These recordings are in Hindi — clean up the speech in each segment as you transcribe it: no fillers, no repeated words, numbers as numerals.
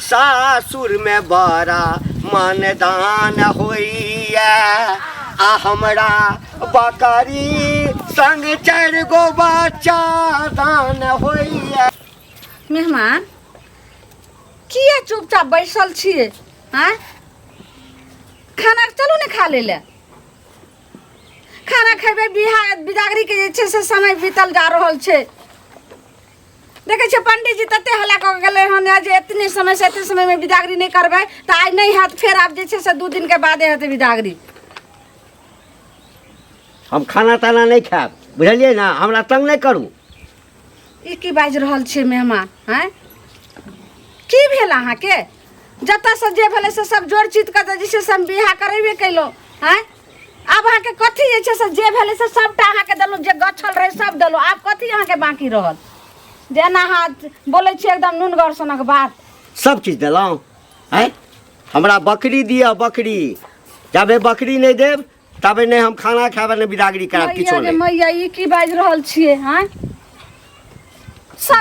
सासुर में बड़ा मनदान होइया आ हमरा बकरी संग 4 गो बच्चा दान होइया। मेहमान किया चुपचाप बैसल छिए? हाँ, खाना चलू ने खा ले। खाना खेबे बिहार बिदागरी के जे छे से समय बीतल जा रहल छे। देखे छे पंडित जी तते हल्ला क गेले हन जे इतने समय से इतने समय में बिदागरी नहीं करबे त आज नहीं हाथ फेर आप जे छे से 2 दिन के बादे हेते बिदागरी। हम खाना ताना नहीं खाब, बुझलिए ना, हमरा तंग नहीं करू। ई की बाज रहल छे मेहमान? हैं की भेल अहाँ के? जता से जे भेले से सब जोड़ चित कर जे छे सब बियाह करबे कैलो। हैं अब अहाँ के कथी जे छे से जे भेले से सबटा अहाँ के दलो, जे गछल रहे सब दलो, आप कथी अहाँ के बाकी रहल? जेना हाथ बोले छे एकदम नुनगर सनक बात। सब चीज दिलौं हैं। हमरा बकरी दिया, बकरी जाबे बकरी नहीं देब तबे नहीं हम खाना खाबे ने बिदागरी करब किछो नहीं। मैया ई की बाज रहल छिए? हैं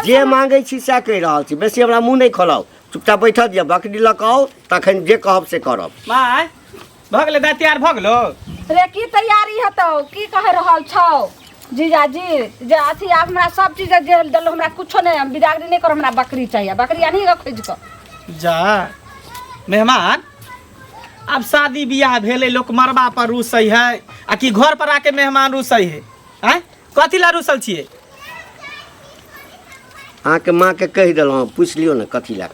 जे मांगे छी से कह रहल छी, बेसी हमरा मुंह नहीं खोलाओ, चुपचाप बैठ दिया, बकरी लक आओ तखन जे कहब से करब। माय भ गेलै दाय तैयार भ गेलो रे? की तैयारी हतौ? की कह रहल छौ जीजाजी? जे अथी आप हमरा सब चीज जे दलो, हमरा कुछो नहीं, हम बिदागरी नहीं कर, हमरा बकरी चाहिए। बकरी आनी ग खोज क जा। मेहमान अब शादी बियाह भेले, लोग मरबा पर रुसै है आ कि घर पर आके मेहमान रुसै है? हैं कथी ला रुसल छिए? अहाँ के माँ के कह दिलौं, पूछ लियो ना कथी ला।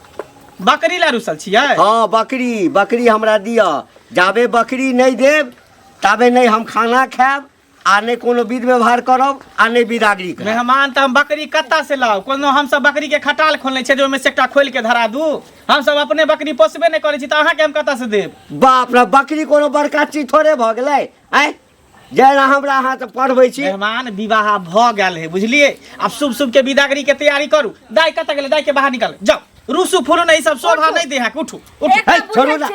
बकरी ला रुसल छिए? हाँ बकरी, बकरी हमरा दिया। जाबे बकरी नहीं देब तबे नहीं हम खाना खाब आ नहीं कोनो विध व्यवहार करब आ नहीं बिदागरी करब। मेहमान तो हम बकरी कत्ता से लाओ? कोनो हम सब बकरी के खटाल खोलने छे, जो में से एकटा खोल के धरा दू? हम सब अपने बकरी पोसबे नहीं करे छी त अहाँ के हम कत्ता से देब? बाप रे, बकरी कोनो बड़का चीज थोड़े भ गेलै। हैं जेना हमरा अहाँ त पढ़बै छी। मेहमान विवाह भ गेल है, बुझलिए? अब शुभ शुभ के बिदागरी के तैयारी करू। दाई कत्ता गेले? दाई के बाहर निकाल जाओ। रुसु फुरु नहीं, सब शोभा नहीं दे है। उठू उठू। है छोड़ू ना।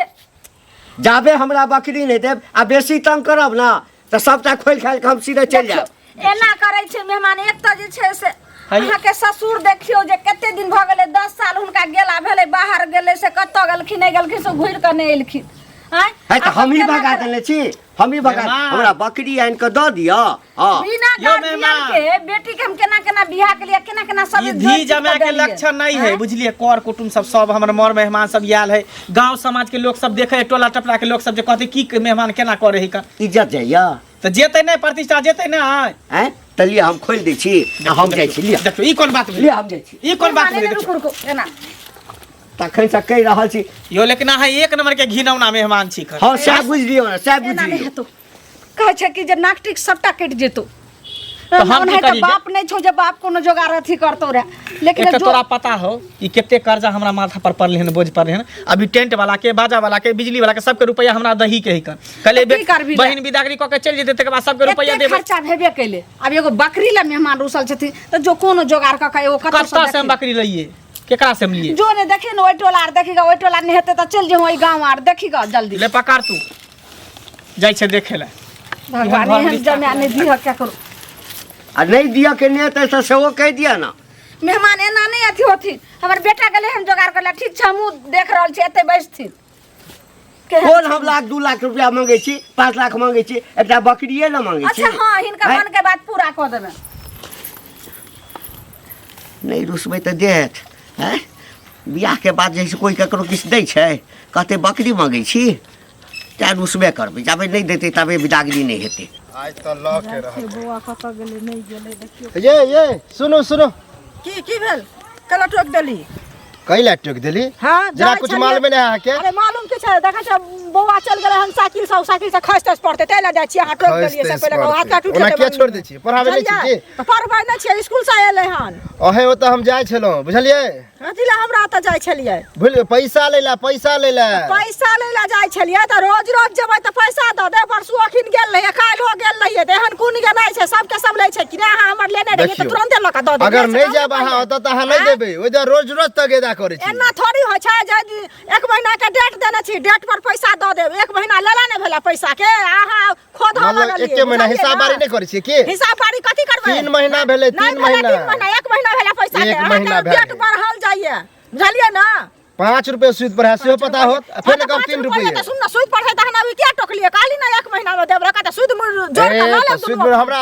जाबे हमरा बकरी नहीं देब आ बेसी तंग करब ना त सबटा खोल खाल के हम सीधे चल जाब। एना करे छे मेहमान। एक त जे छे से अहाँ के ससुर देखियो जे कते दिन भ गेले, 10 साल हुनका गेला भेले, बाहर गेले से कत्तो गेलखिन नहीं गेलखिन से घुर के नहीं एलखिन। हैं है त हम ही भगा देले छी, हम ही भगा। हमरा बकरी आन के द दिया। हां बिना गार्जियन के बेटी के हम केना केना बियाह के लिए केना केना सब धी जमा के लक्षण नहीं है, बुझलिए? कर कुटुम सब हमर मर मेहमान सब आयल है, गांव समाज के लोग सब देखे, टोला टपला के लोग सब जे कहते की मेहमान केना करे है का इज्जत जाइया त जेते नहीं, प्रतिष्ठा जेते ना। हैं तलिए हम खोल दै छी, हम जाय छी। लिया देखो ई कोन बात भेलै? लिया हम जाय छी। ई कोन बात भेलै? रुको रुको एना तखन से कह रहल छी यो, लेकिन अहाँ एक नंबर के घिनौना मेहमान छी। हां सब बुझ लियो ना, सब बुझ एना नहीं लियो। हेतो। कहे छे कि जे नाकटिक सबटा कट जेतो। तो हम की करी? बाप नहीं छो जे बाप कोनो जोगार अथी करतो रे। लेकिन एक जो तोरा पता हो कि केते कर्जा हमरा माथा पर पड़ले हन, बोझ पड़ले हन। अभी टेंट वाला के, बाजा वाला के, बिजली वाला के सबके रुपया हमरा दही के ही कर कले बहिन बिदागरी क के चल जेते, तके बाद सबके रुपया देबे। खर्चा भेबे कैले। अब एगो बकरी ला मेहमान रुसल छथि त जो कोनो जोगार क के एगो कत्ता से हम बकरी लइए? केकरा से हम लिए? जो ने देखी न ओइ टोला आर देखीगा, ओइ टोला नहीं हेते त चल जे ओइ गांव आर देखीगा जल्दी। ले पकार तू जाय छे देखे ले। भगवान एहन जमा नहीं दिह क्या करू। आ नहीं दिया के ने त से वो कह दिया ना। मेहमान एना नहीं अथी होथि। हमर बेटा गेले हम जोगार करला, ठीक छ हमहु देख रहल छी एते बैठथिन। कौन हम लाख 2 लाख रुपया मांगे छी, 5 लाख मांगे छी, एकटा बकरिए ना मांगे छी। अच्छा हां, हिनका मन के बात पूरा क देबे। नहीं रुसबै त देत। हैं बियाह के बाद जैसे कोई ककरो किछ दै छै, कहते बकरी मांगे छी त रुसबे करबै। जाबे नहीं देते तबे बिदागरी नहीं हेते। आज तो ल के रह बुआ कत गेले नहीं गेले देखियो। ये सुनो सुनो, की भेल? कला टोक देली? कैला टोक देली? हां जरा कुछ मालूम नहीं है के? अरे मालूम के छै, देखा छ बौआ चल गेले हम साइकिल से खसतस पड़ते तेला जाय छी। हां टोक देलिए से पहले हाथ काट उठे। ओना के छोड़ दे छी? पढ़ावे नहीं छी की? पढ़बै नहीं छी, स्कूल से एले हन। ओहे ओ त हम जाय छलो, बुझलिए? अथिला हमरा त जाय छलिए। भूल पैसा लेला, पैसा लेला। पैसा लेला जाय छलिए त रोज रोज जेबै त पैसा द दे। परसु अखिन गेल रहिए, काल हो गेल रहिए, एहन कोन गनाय छै, सबके सब लै छै कि नै? हां हमर लेने रहिए त तुरंत ल के द दे। अगर नहीं जाब अहाँ ओत त अहाँ नहीं देबे, ओइ द रोज रोज तगेदा करे छी। एना थोड़ी होय छै जे 1 महीना के डेट देने छी, डेट पर पैसा द देब। 1 महीना लेला नै भेला पैसा के, अहाँ खोद हो लगलिए। मतलब 1 महीना हिसाब बारी नहीं करे छी की? हिसाब बारी कथि करबै? 3 महीना भेले, 3 महीना। 3 महीना 1 महीना भेला पैसा के। 1 महीना भेल। डेट बढ़ल जाइए, बुझलिए ना? 5 रुपए सूद पर है से पता होत फिर कब 3 रुपए तो सुन ना सूद पढ़े त हना क्या टोकलिए काली ना 1 महीना में देब रखा त सूद जोड़ के ना ले सूद पर हमरा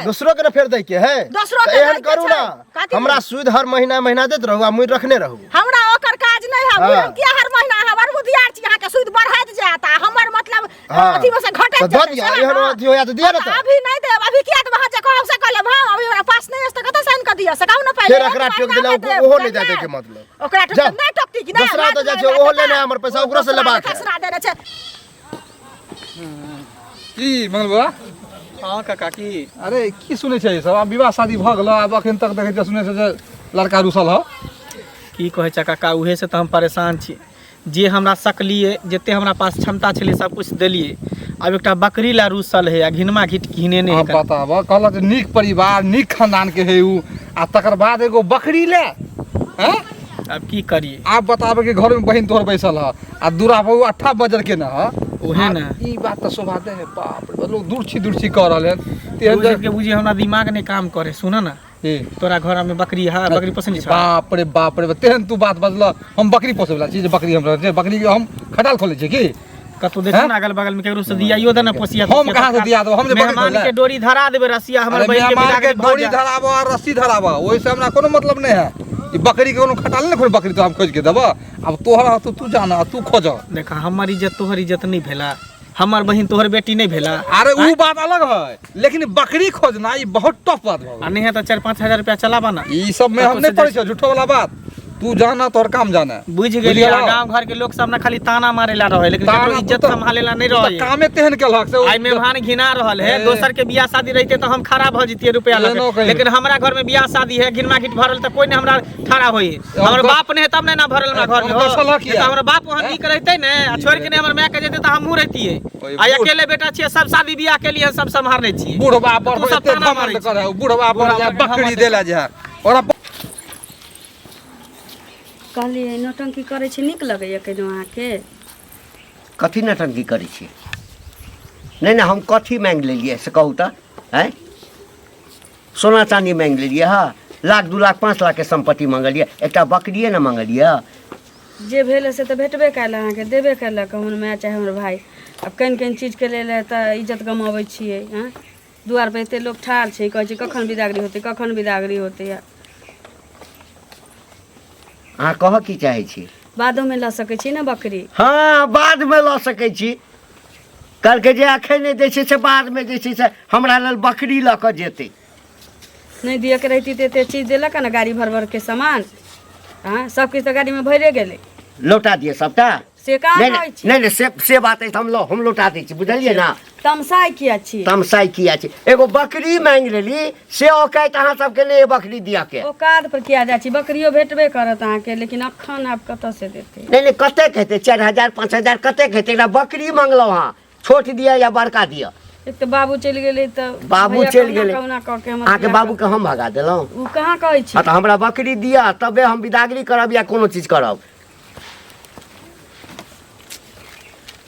दूसरों के फेर दे के है दूसरों के एहन करू ना हमरा सूद हर महीना देत रहू आ मुई रखने रहू हमरा ओकर काज नहीं है हम क्या हर महीना हमर बुधियार छी यहां के सूद बढ़त जाता हमर मतलब अथी में से घटत तो दे दिया एहन अथी होया तो दिया ना तो अभी नहीं देब अभी किया त वहां से कहब से कहले भाव अभी हमरा पास नहीं है त कत साइन कर दिया सकाऊ ना पहले फिर एकरा टोक देला ओहो ले जाते के मतलब ओकरा टोक नहीं टोकती कि दूसरा तो जाचे ओहो लेने हमर पैसा ओकरा से लेबा के खसरा दे छै की मंगल बा हाँ काका की अरे की सुनै छै सब आब विवाह शादी भ गेल आब अखन तक देखै छै सुनै छै जे लड़का रुसल ह की कहै छै काका उहे से तो हम परेशान छी जे हमरा सकलिए जते हमरा पास क्षमता छलै सब कुछ देलिए अब एकटा बकरी ला रुसल है आ घिनमा घिट घिने ने अब बताब कहलक जे नीक परिवार नीक खानदान के है उ आ तकर बाद एगो बकरी ले हैं अब की करिए आप बताबे कि घर में बहन तोहर बैसल ह आ दूरा बहु 18 बजर के न ह ओहे ना ई बात तो शोभा दे है बाप रे लोग दूर छी कह रहल है तेहन के बुझी हमरा दिमाग ने काम करे सुन ना ए तोरा घर में बकरी है बकरी पसंद छै बाप रे तेहन तू बात बजल हम बकरी पोसे वाला चीज बकरी हम बकरी हम खटाल खोले छी की कतौ देखो ना अगल बगल में केकरो से दियाइयो दे ना पोसिया हम कहां से दिया दो हम जे मेहमान के डोरी धरा देबे रसिया हमर बहन के मेहमान के डोरी धरा धराबो और रस्सी धराबो ओइ से हमरा कोनो मतलब नहीं है ई बकरी के कोनो खटाल नहीं खोल बकरी तो हम खोज के देबो अब तोहरा तो तू जाना तू खोज देखा हमर इज्जत तोहर इज्जत नहीं भेला हमर बहन तोहर बेटी नहीं भेला अरे उ बात अलग है लेकिन बकरी खोजना ई बहुत टफ बात हो आ नहीं है तो 4-5 हजार रुपया चलाबा ना ई सब में हम नहीं पड़े छ झूठो वाला बात तू जाना तोर काम जाना बुझ गेलिए गांव घर के लोग सब ना खाली ताना मारेला रहे लेकिन केकरो इज्जत संभालेला नहीं रहे कामे तेहन केलक से आई मेहमान घिना रहल है दोसर के बियाह शादी रहते तो हम खराब हो जतिए रुपया लगे लेकिन हमरा घर में बियाह शादी है घिनमा घिट भरल तो कोई ने हमरा ठड़ा होई हमर बाप ने तब ना भरल हमरा घर में हो हमर बाप वहां नीक रहते ने आ छोड़ के ने हमर माय के जेते तो हमहू रहतिए आ अकेले बेटा छिए सब शादी बियाह के लिए सब संभालने छिए बूढ़वा पर एते घमंड करे बूढ़वा पर बकरी देला जा और कहलिए नौटंकी करे छै नीक लगैया केनो अहाँके कथी नटंकी करै छी नहीं नहीं हम कथी मांग लेलिए से कहू तो हैं सोना चांदी मांग लेलिए हाँ 1 लाख 2 लाख 5 लाख के संपत्ति मांगलिए एकटा बकरिए ना मांगलिए जे भेल से तो भेटबे कैल अहाँके देबे कैलक हमर माय चाहे हमर भाई अब कन चीज के लेल तऽ इज्जत गमाबै छियै हैं दुआर पे एते लोग ठाढ़ छै कहै छै कखन विदागरी होतै अहाँ कह की चाहे छी बादो में ल सकै छी ना बकरी हाँ बाद में ल सकै छी कल के जे अखन नहीं दै छै से बाद में जे छै से हमरा लेल बकरी ल के जेतै नहीं दिए के रहती तो एते चीज देलक ना गाड़ी भर के सामान हाँ सब किछु तो गाड़ी में भरे गेलै लौटा दिए सबटा से कहाँ नहीं कहै छी नहीं से बात है हम लौटा दै छी बुझलिए ना तमसाई किया छी तमसाई किया छी एगो बकरी मांग लेली से औकात अहाँ सबके नहीं बकरी दिया के औकात पर किया जाइ छी बकरियो भेटबे करत अहाँके लेकिन अखन आब कतऽ से देतै नहीं कते कहते 4000 5000 कते कहते एकरा बकरी मांगलो हाँ छोट दिया या बड़का दिया एक तो बाबू चलि गेलै तऽ बाबू चलि गेलै कहुना कह के अहाँके बाबू के हम भगा देलहुँ उ कहाँ कहै छी हाँ तो हमरा बकरी दिया तबे हम विदागरी करब या कोनो चीज करब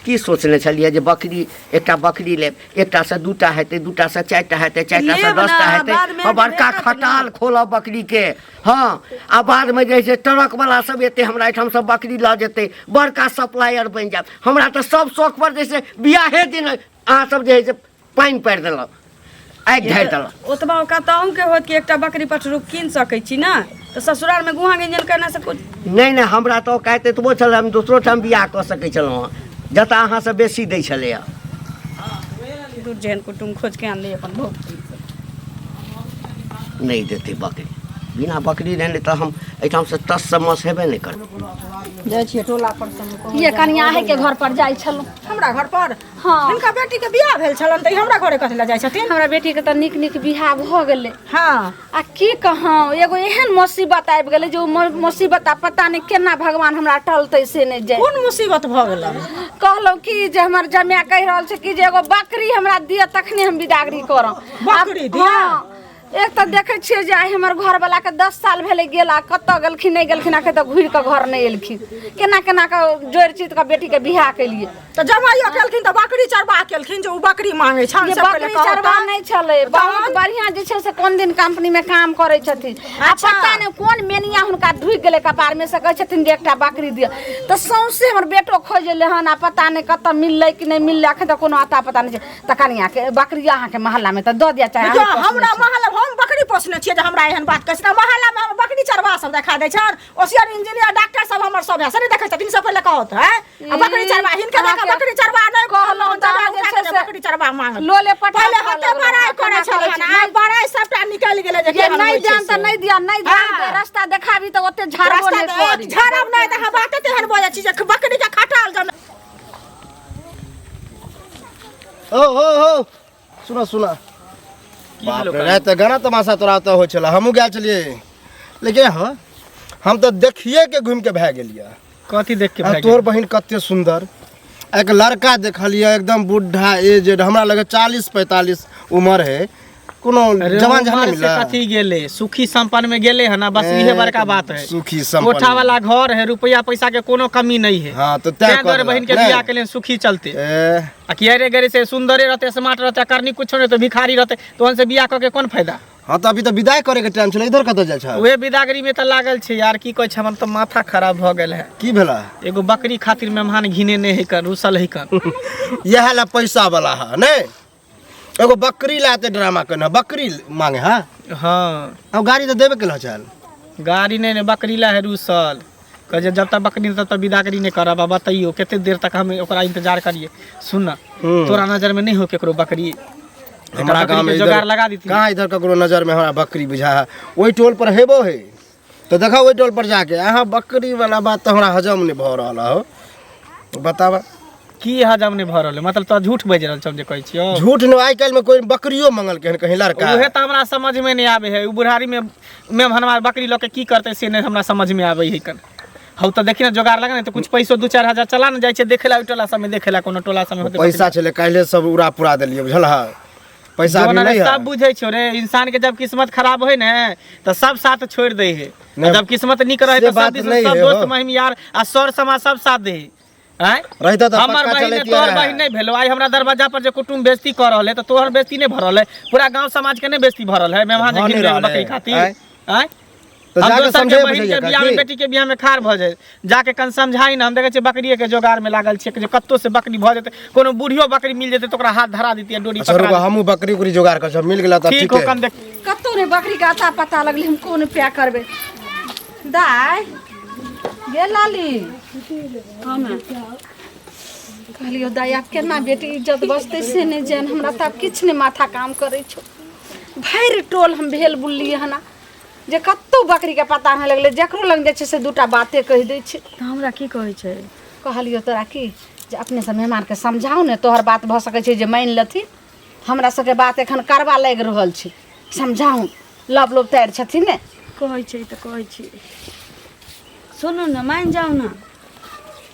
की सोचने छलिए जे बकरी एकटा बकरी लेब एकटा से 2टा हेतै 2टा से 4टा हेतै 4टा से 10टा हेतै और बड़का खटाल खोलब बकरी के हाँ आ बाद में जे ट्रक वाला सब एते हमरा एठाम सब बकरी ल जेतै बड़का सप्लायर बनि जायब हमरा तो सब शौक पर जैसे बियाहे दिन अहाँ सब जे है से पानि पारि देलक आगि ढारि देलक ओतबा औकात के होत कि एकटा बकरी पठरू कीन सकै छी ना तो ससुराल में गुहा गिंजन करना से कुछ नहीं हमरा तो औकात एतबो छल हम दोसरो ठाम बियाह कऽ सकै छलहुँ जतऽ अहाँ से बेसी दै छलैया दूर जेहन कुटुम खोज के आनले अपन भोग नहीं देते बकरी बिना बकरी रहने तो हम एठाम से तस समस हेबे नहीं करते जाइ छियै टोला पर सब ये कनिया है के घर पर जाई छलु हमरा घर पर हाँ इनका बेटी के बियाह भेल छलन तऽ हमरा घरे कथि ला जाइ छथिन हमरा बेटी के त निक बियाह भ गेलै हाँ आ की कहूं एगो एहन मुसीबत आबि गेलै जो मुसीबत पता नहीं केना भगवान हमरा टलतै से नहीं जाय कोन मुसीबत भ गेलै कहलौ कि जे हमर जमाय कहि रहल छै कि जे एगो बकरी हमरा दिय तखने हम विदागरी करब बकरी दिया? एक तो देखे छियै जे आइ हमर घर वाला के 10 साल भेले गेला कत गेलखिन नहीं गेलखिन आके तो घुर के घर नहीं एलखिन केना केना के जोड़ चित के बेटी के बियाह के लिए तो जमाइयो केलखिन तो बकरी चरबा केलखिन जो बकरी मांगे छन ये से पहले बकरी चरबा नहीं चले बहुत बढ़िया जे छै से कोन दिन कंपनी में काम करे छथिन आ पता नहीं कोन मेनिया हुनका ढुक गेले कपार में से कहै छथिन जे एकटा बकरी दिया तो सौंसे हमर बेटो खोजले हन आ पता नहीं कत मिलले कि नहीं मिलले अखन तो कोनो आता पता नहीं त कनिया के बकरी अहाँ के मोहल्ला में त द दिया चाहे हमरा मोहल्ला हम बकरी पोसने छियै जे हमरा एहन बात कहै छै मोहल्ला में हम बकरी चरबा सब देखा दै छन ओसियर इंजीनियर डॉक्टर सब हमर सब है से देखै छथिन से पहले कहत है बकरी चरबा हिनका देखा बकरी चरबा नहीं कहलो त बकरी चरबा मांग लोले पटा पहले हते बड़ाई करे छलन आ बड़ाई सबटा निकल गेले जे नहीं जान त नहीं दिया नहीं जान रास्ता देखाबी त ओते झाड़बो नहीं करी झाड़ब नहीं त बात तेहन बोलै छी जे बकरी के खटाल जम ओ सुना सुना बाप रे रात गाना तमाशा तोरा तो हो छला हमहू गेल छलिए लेकिन हाँ हम तो देखिए के घूम के भाग गेलिए कथी देख के भाग तोर बहिन कते सुंदर एक लड़का देखलिए एकदम बुढ़ा एज हमरा लगे 40-45 उम्र है कोनो जवान जहां से मिला कथी गेले सुखी संपन्न में गेले है ना बस इहे बड़का बात है सुखी संपन्न कोठा वाला घर है रुपया पैसा के कोनो कमी नहीं है हां तो तय कर बहन के बियाह के लिए सुखी चलते आ कियारे गरे से सुंदरे रहते स्मार्ट रहते करनी कुछ नहीं तो भिखारी रहते तो उनसे बियाह करके कौन फायदा हां तो अभी तो विदाई करे के टाइम छले इधर कत जाय छ ओए विदागरी में त लागल छे यार की कहै छ हम त माथा खराब भ गेल है की भेला एगो बकरी खातिर मेहमान घिने नहीं है कर रुसल है कर यह ला पैसा वाला है ने एगो बकरी लाते ड्रामा करना बकरी मांगे हां हां अब गाड़ी तो देबे केला चल गाड़ी नहीं बकरी ला है रुसल कहे जब तक बकरी तब तक विदागरी नहीं करब बताइयो कितने देर तक हम ओकरा इंतजार करिए सुन ना तोरा नजर में नहीं हो केकरो बकरी हमरा गांव में जुगाड़ लगा दी कहां इधर ककरो नजर में हमरा बकरी बुझा है ओई टोल पर हेबो है तो देखा ओई टोल पर जाके अहाँ बकरी वाला बात तो हमरा हजम नहीं भ रहल हो बतावा की हजम नहीं भ रहल मतलब तो झूठ बज रहल छम जे कहै छियो झूठ न आइ काल में कोई बकरियो मंगल के कहीं लड़का उहे त हमरा समझ में नहीं आवे है उ बुढ़ारी में हमार बकरी ल के की करते से नहीं हमरा समझ में आवे है कन हौ तो देखी ना जोगाड़ लगा नहीं तो कुछ पैसो 2-4 हजार चला न जाय छे देखेला टोला सब में देखेला कोनो टोला सब में होते पैसा चले काले सब उड़ा पुरा देलिए बुझल हा पैसा भी नहीं है सब बुझे छो रे इंसान के जब किस्मत खराब होय ने तो सब साथ छोड़ दे है जब किस्मत निक रहे तो सब दोस्त महिम यार आ सर समाज सब साथ दे हैं रहता तो हमर बहिन तोहर बहिन नहीं भेलो आई हमरा दरवाजा पर जे कुटुंब बेइज्जती कर रहल है तो तोहर बेइज्जती नहीं भरल है पूरा गांव समाज के नहीं बेइज्जती भरल है मेहमान जे गिर बकरी खातिर हैं तो हम जाके दोसर समझे के बहिन के बियाह में बेटी के बियाह में खार भ जाए जाके कन समझाई ना हम देखे छी बकरिए के जोगाड़ में लागल छी जे कत्तो से बकरी भ जेते कोनो बुढ़ियो बकरी मिल जेते तो ओकरा हाथ धरा देती डोरी पकड़ा हमहू बकरी उकरी जोगाड़ कर सब मिल गेला त ठीक ठीक हो है कन देख कत्तो ने बकरी का आता पता लगली हम कोन प्या करबे दाई गे लाली हम कहलियो दाई आप केना बेटी इज्जत बचते से नहीं जान हमरा त किछ ने माथा काम करे छो भैर टोल हम भेल बुल्ली हना जे कत्तो बकरी के पता नहीं लगले जकरो लग जाय छे से दूटा बातें कह दै छे त हमरा की कहै छै कहलियो तोरा की जे अपने से मेहमान के समझाओ ने तोहर बात भ सकै छै जे मान लथी हमरा सबके बात एखन करबा लागि रहल छै समझाऊ लब लब तैयार छथिन ने कहै छै त कहै छी सुनू न मान जाऊ न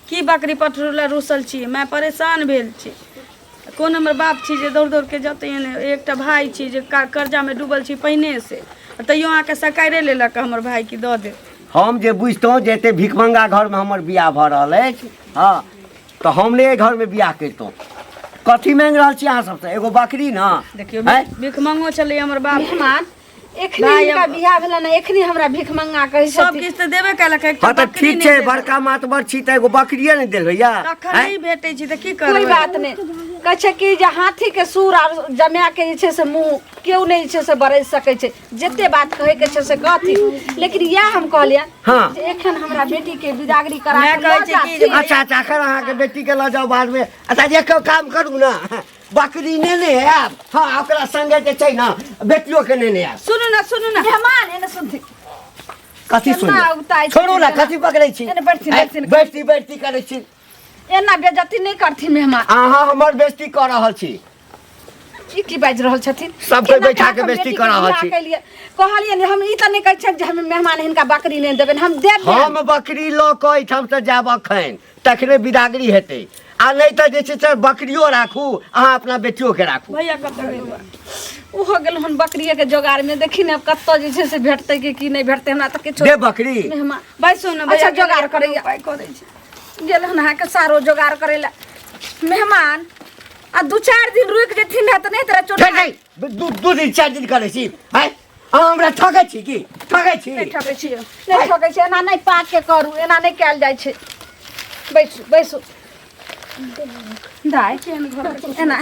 की बकरी पटरुला रुसल छी मैं परेशान भेल छी कोन हमर बाप छी जे दौड़ दौड़ के जते एकटा भाई छी जे कर्जा में डूबल छी पहिने से तैयो आके सकारे लेलक हमर भाई की दऽ दे हम जे बुझतौं जे एते भिखमंगा घर में हमर बियाह भ रहल अछि हाँ तो हम ने घर में बियाह करतौं कथी मांग रहल छी अहाँ सबसे एगो बकरी ना देखियो भीख मंगो छलै हमर बाप मेहमान एखनी इनका बियाह भेला ना एखनी हमरा भिख मंगा कहै सब छथिन किछ त देबे केलक हाँ तो ठीक छै बड़का मातबर छी त एगो बकरिए नहीं देल भैया तखन नहीं भेटै छी त की करबै कोई बात नहीं कहै छै कि जे हाथी के सूर आ जमा के जे छै से मुंह केओ नहीं छै से बरस सकै छै जते बात कहे के छै से कहथी लेकिन या हम कहलिया हाँ जे एखन हमरा बेटी के विदागरी करा मैं के कहै लऽ छी जाथि। कि अच्छा अच्छा अखन अहाँ के बेटी के ल जाओ बाद में अच्छा एक काम करू ना बकरी ने आब हाँ ओकरा संगे जे छै ना बेटियो के ने आब सुनू न मेहमान एने सुनथि कथी सुन केना उताइ छै छोड़ू ना कथी पकड़ै छी एने बैठथिन, बैठथिन। बैठती बैठती करै छी एना बेइज्जती नहीं करथि मेहमान अहाँ हमर बेइज्जती कऽ रहल छी ई की बाजि रहल छथिन सब कोई बैठा के बेइज्जती कर रहल छी कहलिए हम ई त नहीं कहै छै जे हम मेहमान हिनका बकरी नहीं देबे हम देब हम बकरी ल के एठाम से जाब अखन तखने बिदागरी हेतै आ नहीं तो जे छै से बकरियो राखू अहाँ अपना बेटियो के राखू भैया कतऽ गेल बा? उ हो गेल हन बकरिए के जोगाड़ में देखी ने कत्तो जे छै से भेटतै कि नहीं भेटतै हमरा त किछो दे बकरी मेहमान बैसो न अच्छा, भैया जोगाड़ करैया। उपाय करै छै। गेल हन अहाँके सारो जोगाड़ करे ला मेहमान आ 2-4 दिन रुक जेथिन त नहीं तेरा चोट नहीं दू दिन 4 दिन करे छी हैं अहाँ हमरा ठकै छी की ठकै छी नहीं ठकै छी नहीं ठकै छी एना नहीं पाक के करू एना नहीं कैल जाइ छै बैसू बैसू दाई एना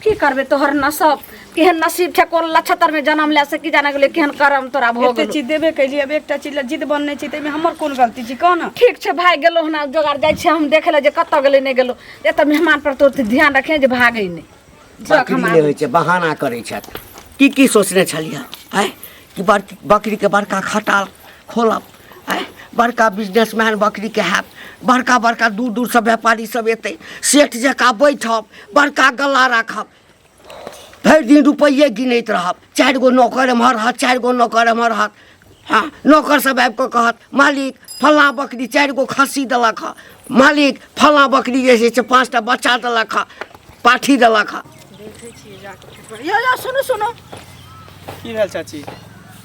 की करबे तोहर नसब केहन नसीब छै कोन लछतर में जन्म ले से की जाने गेले केहन करम तोरा भो एते गेल चीज देबे कैलिए अब एकटा चीज ला जिद बनने छै तैमे हमर कोन गलती छै कह न। ठीक छै भाग गेलो हन जोगाड़ जाइ छै हम देखे ले जे कत्तो गेले नहीं गेलो एत मेहमान पर तो ध्यान रखे जे भागै नहीं बकरी ले होइ छै बहाना करै छथि की सोचने छलियै हैं कि बकरी के बड़का खटाल खोलब हैं बड़का बिजनेसमैन बकरी के हैत बड़का बड़का दूर दूर से व्यापारी सब एतै सेठ जकाँ बैठब बड़का गला राखब भरि दिन रुपये गिनैत रहब 4 गो नौकर एम्हर रहत 4 गो नौकर एम्हर रहत हाँ नौकर सब आबि कऽ कहत मालिक फल्लाँ बकरी 4 गो खस्सी देलक हँ मालिक फल्लाँ बकरी जे छै से 5टा बच्चा देलक हँ पाठी देलक हँ यो सुनो सुनो की भेल चाची?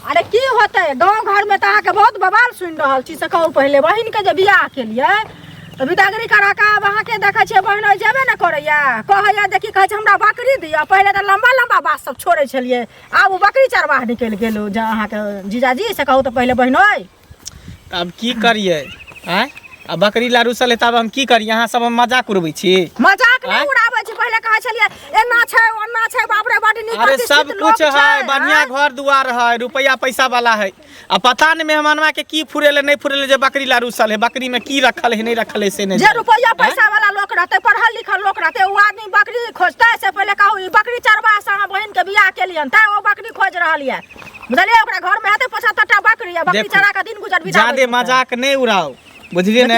अरे की होते गांव घर में तो अहाँके बहुत बवाल सुन रहल छी से कहू पहले बहिन के जे बियाह केलिए तो बिदागरी करा के अब अहाँके देखै छियै बहिन जेबे न करैया कहैया देखी कहै छै हमरा बकरी दिअ पहले तो लंबा लंबा बात सब छोड़े छलिए आब बकरी चरवाह निकलि गेलो जे अहाँके जीजाजी से कहू तो पहले बहिन अब की करिए हैं अब बकरी ला रुसल है तब हम की करिए अहाँ सब हम मजाक उड़बै छी मजाक नहीं उड़ाबै छी पहले कहै छलिए एना छै ओना छै बाप रे बड नीक अरे सब कुछ है बढ़िया घर दुआर है रुपया पैसा वाला है अब पता नहीं मेहमानवा के की फुरेले नहीं फुरेले जे बकरी ला रुसल है बकरी में की रखल है नहीं रखल है से नहीं जे रुपया पैसा वाला लोग रहते पढ़ल लिखल लोग रहते वो आदमी बकरी खोजते से पहले कहू ई बकरी चरवा से अहाँ बहन के बियाह केलियन त वो बकरी खोज रहल है बुझलिए ओकरा घर में हेते 75टा बकरी है बकरी चरा के दिन गुजर बिता ज्यादा मजाक नहीं उड़ाओ बुझलिए ने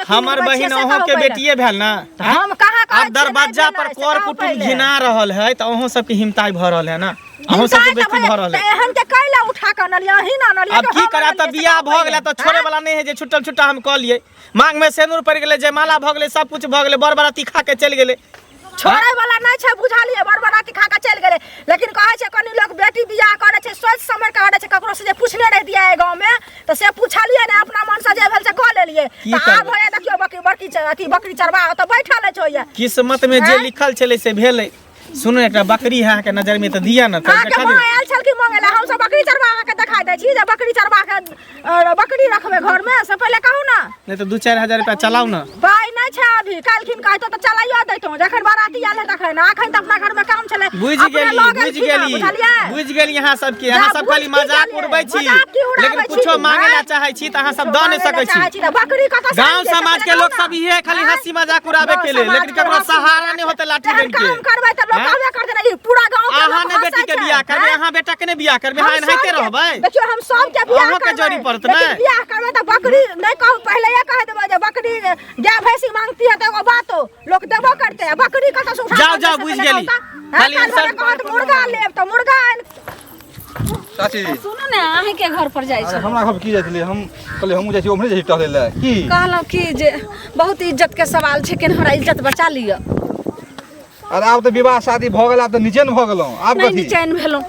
हमर बहिन अहों के बेटिए भेल ना हम कहाँ अब दरवाजा पर कर कुटुम घिना रहल है तो अहों सब के हिमताई भ रहल है ना अहों सब के बेटी भ रहल है एहन के कैला उठा के नलिया ही ना नलिया अब की करा त बियाह भ गेलै त छोड़े वाला नहीं है जे छुटल छुट्टा हम क लिए मांग में सेनुर पड़ गेलै जयमाला भ गेलै सब कुछ भ गेलै बर बराती खा के चल गेलै छोड़े वाला नहीं छै बुझालिए बड़ बराती खा के चल गेले लेकिन कहै छै कनी लोग बेटी बियाह करे छै सोच समझ के करे छै ककरो से जे पूछने रह दिया है गांव में तो से पूछलिए ने अपना मन से जे भेल से क लेलिए त आब होय देखियो बकरी चरवा त बैठल छै होय किस्मत में जे लिखल छलै से भेलै सुनो एकटा बकरी है के नजर में तो दिया ना तो देखा दे आयल छल की मांगे ला हम सब बकरी चरवा के देखा दै छी जे बकरी चरवा के बकरी रखबे घर में से पहले कहू ना नहीं तो 2-4 हजार रुपया चलाओ ना भाई नहीं छै अभी काल खिन कहतो त चलाइयो दैतो जखन बाराती आले तखन ना अखन त अपना घर में काम चले बुझ गेली यहां सब के यहां सब खाली मजाक उड़बै छी लेकिन कुछो मांगे ला चाहै छी त अहां सब द नहीं सकै छी बकरी कत गांव समाज के लोग सब इहे खाली हंसी मजाक उड़ावे के लिए लेकिन ककरो सहारा नहीं होते लाठी बन के काम करबै त लोग कहबे करते नहीं पूरा गांव के अहां ने बेटी के बियाह करबे अहां बेटा के ने बियाह करबे हां एनाहिते रहबै देखियो हम सब के बियाह के जोड़ी पड़त ना बियाह करबै त बकरी नहीं कहू पहले ये कह देबै जे बकरी गाय भैंसी मांगती है त एगो बातो लोग देबो करते है बकरी कत से उठा जाओ बुझ गेली खाली इंसान मुर्गा लेब त मुर्गा चाची सुनो ने अहीं के घर पर जाइ छै हमरा घर की जाइले हम कहले हम जाई छी ओमरे जाई टहले ले की कहलौ कि जे बहुत इज्जत के सवाल छै केन हमरा इज्जत बचा लियो अरे आब तो विवाह शादी भ गेल आब तो निचेन भ गेलौ आब नहीं कथी निचैन भेलौ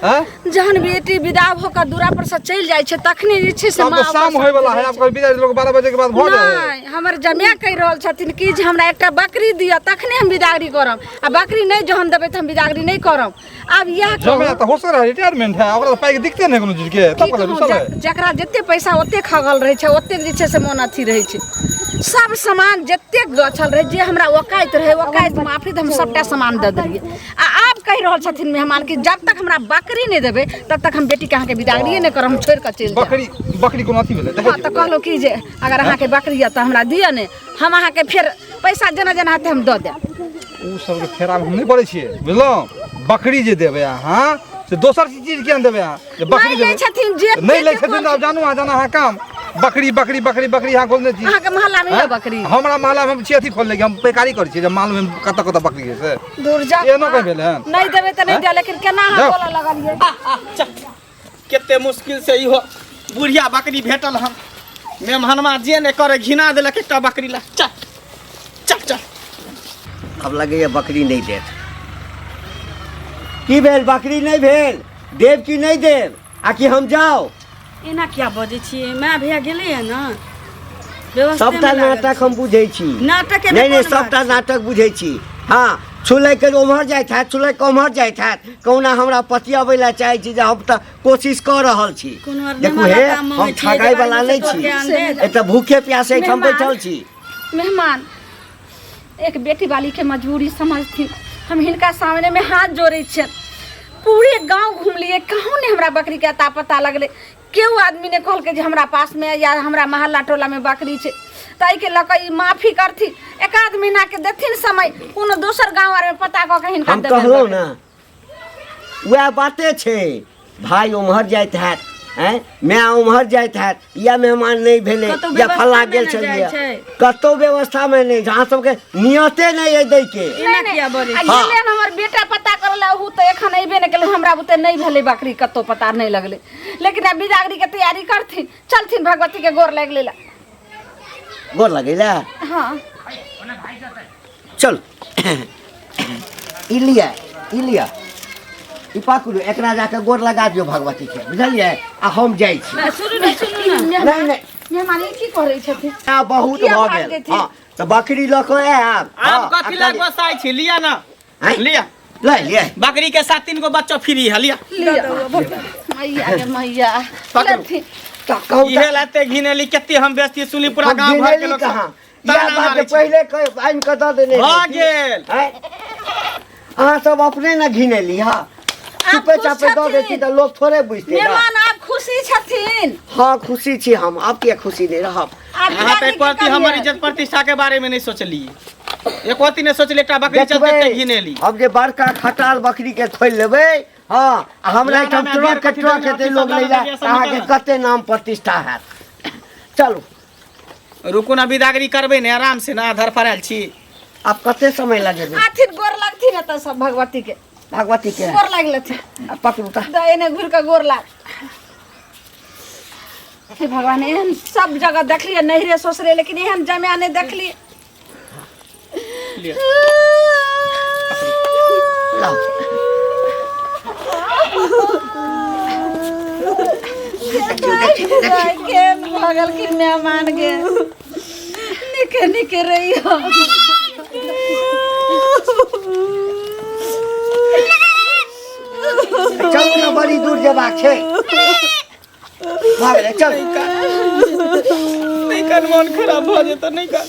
जहन बेटी विदा भ के दूरा पर से चल जाइ छै तखने जे छै से अब तो शाम होय वाला है आपको विदा लोग 12 बजे के बाद भ जाए नहीं हमर जमिया कहि रहल छथिन कि जे हमरा एकटा बकरी दिअ तखने हम बिदागरी करब आ बकरी नहीं जहन देबै त हम बिदागरी नहीं करब अब यह जमिया त होसर है रिटायरमेंट है ओकरा पाई के दिखते नहीं कोनो चीज के तब कहले रुसल है जकरा जते पैसा ओते खगल रहे छै ओते जे छै से मोन अथी रहे छै सब सामान जते गछल रहे जे हमरा ओकाइत रहे ओकाइत माफी हम सबटा सामान दे देलिए आ आप कहि रहल छथिन मेहमान कि जब तक हमरा बकरी नहीं देबै तब तक हम बेटी के अहाँ के बिदागरी नहीं करब हम छोड़ के चल बकरी कोनो अथी भेलै हां त कहलो कि जे अगर अहाँ के बकरी है त हमरा दिअ ने हम अहाँ के फिर पैसा जेना जेना हाथे हम द देब उ सब के फेरा में हम नहीं पड़े छिए बुझलो बकरी जे देबै अहाँ से दोसर चीज किया देबै अहाँ जे बकरी नहीं छथिन जे नहीं ले छथिन अब जानू आ जाना है काम बकरी बकरी बकरी बकरी यहाँ खोलने छी अहाँ के मोहल्ला में है बकरी हमरा मोहल्ला में हम छी अथी खोल लेगी हम बेकारी करै छी जब मालूम है कत कत बकरी है से दूर जा एनो कह भेल है नहीं देबे त नहीं दे लेकिन केना अहाँ जाओ। बोला लगलिए केते मुश्किल से इहो बुढ़िया बकरी भेटल हम मेहमानमा जे ने करे घिना देलक एकटा बकरी ला चल चल चल अब लगैया बकरी नहीं देत की भेल बकरी नहीं भेल देव की नहीं देव आ कि हम जाओ एना क्या बजै छियै माय भैया गेलैया ना व्यवस्था सबटा नाटक हम बुझै छी नाटक नहीं नहीं सबटा नाटक बुझै छी हाँ छुलै के उम्हर जाइत हैत छुलै के उम्हर जाइत हैत कहुना हमरा पतियाबै ला चाहै छी जे हम तऽ कोशिश कऽ रहल छी कोनो आर देखू नेमाला हे काम हम होइ छै, ठगाई जे वाला बारे नहीं में छी ध्यान दे। एतऽ भूखे प्यासे हम मेहमान। बैठल छी मेहमान एक बेटी वाली के मजबूरी समझती हम हिनका सामने में हाथ जोड़े छियन पूरे गांव घूम लिए कहूँ ने हमरा बकरी के अता पता लगले केहू आदमी ने कहल जे हमरा पास में या हमरा मोहल्ला टोला में बकरी छे ताई के लक ई माफी करथी एक आध महीना के देथिन समय कोनो दोसर गांव आर में पता क के हिनका हम देबे कहलहुँ ना वएह बाते छै भाई उम्हर जाइत हैत हैं मैं उम्हर जाइत हैत या मेहमान नहीं भेले कतहु या फल्ला व्यवस्था गेल में न छलिए जाइ छै। कतौ व्यवस्था में नहीं जहाँ सबके नियते नहीं है दै के एना किया बजै आ गेले हमर बेटा पता करला हु त एखन अइबे ने केले हमरा बुते नहीं भेले बकरी कतो पता नहीं लगले लेकिन अब बिदागरी के तैयारी करथिन चलथिन भगवती के गोर लाग लेला गोर लगैला हां चल ई लिया ई पाकुल एकरा जाके गोर लगा दियो भगवती के बुझलिए आ हम जाइ छी सुनू ना नहीं नहीं मेहमान की करे छथिन आ बहुत किया भ भाग गेल जेथिन? हां तो बकरी ल के आब आब कथी ला गोसाई छी लिया ना हैं? लिया ले बकरी के साथ 3 गो बच्चा फ्री है लिया मैया गे मैया पकड़ो। लथी कहू इहे लाते घिनेली केते हम बेस्ती सुनी पूरा हम गांव भर के गिनेली लोग कहाँ ताना या बात मारै छै। पहले आइन के दऽ देने भ रही। गेल हैं? अहाँ सब अपने न घिनेली हाँ चुपे खुश चापे दऽ देती छथिन। तऽ लोग थोड़े बुझते ना मेहमान आप खुशी छथिन हाँ खुशी छी हम आप के खुशी नहीं रहब आप यहाँ पे बिदागरी एक के हमारी करिए। इज्जत प्रतिष्ठा के बारे में नहीं सोचली एक ओती ने सोचली एकटा बकरी चलते ते घिनेली अब जे बड़का खटाल बकरी के खोल लेबै हाँ आ हमरा ना, एहिठाम ना, ट्रक के ना, ट्रक ना, हेतै ना, लोग ना, ले ना, जा ना, ना, अहाँके ना, कते नाम प्रतिष्ठा हैत चलू रुकू ना बिदागरी करबै ने आराम से ना धर फराल छी आप कते समय लगेबै आथिन गोर लगथिन त सब भगवती के भगवती के गोर लाग लेथिन आ पकड़ू ता एने घुर के गोर लाग हे भगवान एहन सब जगह देखलिए नहिरे ससुरे लेकिन एहन जमाने देखलिए लिया। लाओ के भगल की मेहमान गे निके निके रहियो चलू ना बड़ी दूर जेबाक छै भाग रे चल नहीं कर मन खराब भ जेतै नहीं कर